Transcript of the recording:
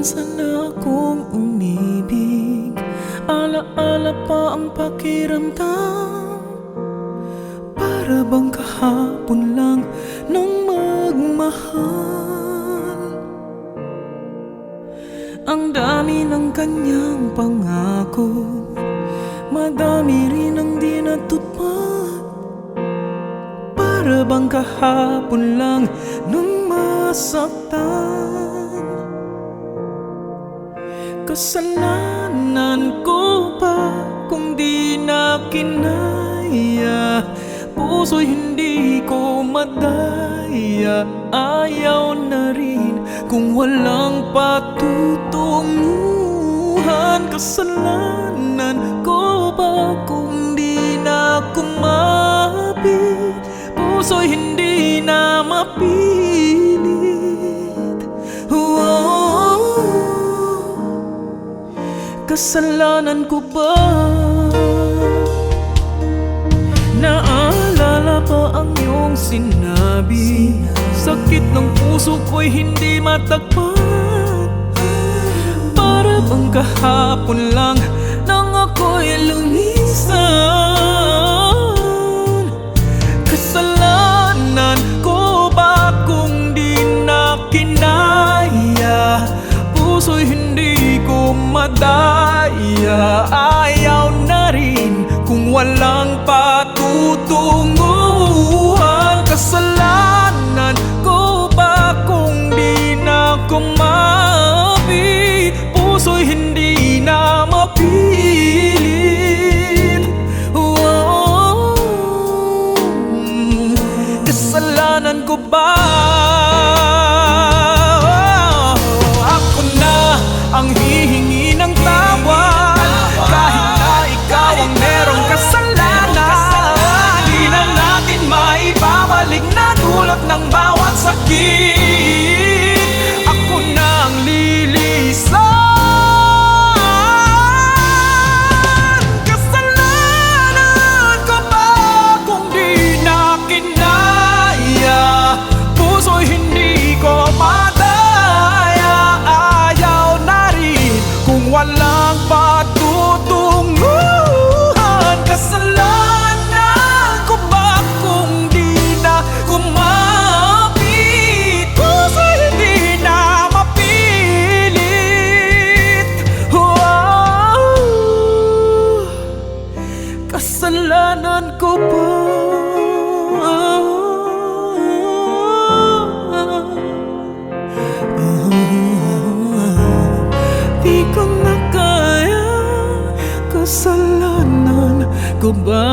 minsan akong umibig, alaala pa ang pakiramdam. Para bang kahapon lang nung magmahal. Ang dami ng kanyang pangako, madami rin ang di natupad. Para bang kahapon lang nung masaktan. Kasalanan ko ba kung di na kinaya? Puso'y hindi ko madaya. Ayaw na rin kung walang patutunguhan. Kasalanan ko ba kung di na kumapit? Puso'y hindi na mapilit. Kasalanan ko ba? Naalala pa ang iyong sinabi, sakit ng puso ko'y hindi matagpan. Para bang kahapon lang nang ako'y lumisan. Kasalanan ko ba kung di na kinaya? Puso'y hindi ko madaya. Ayaw na rin kung walang patutunguhan. Kasalanan ko ba kung di na kumapit? Puso'y hindi na mapilit. Kasalanan ko ba? Ang hihingi ng tawa, kahit na ikaw ang merong kasalanan. Di na natin maibabalik na dulot ng bawat sakit. Ako na ang lilisan. Kasalanan ko ba kung di na kinaya? Puso'y hindi ko madaya. Walang patutunguhan. Kasalanan ko ba kung di na kumapit? Puso'y hindi na mapilit. Kasalanan ko ba? Di ko na kaya. Kasalanan ko ba?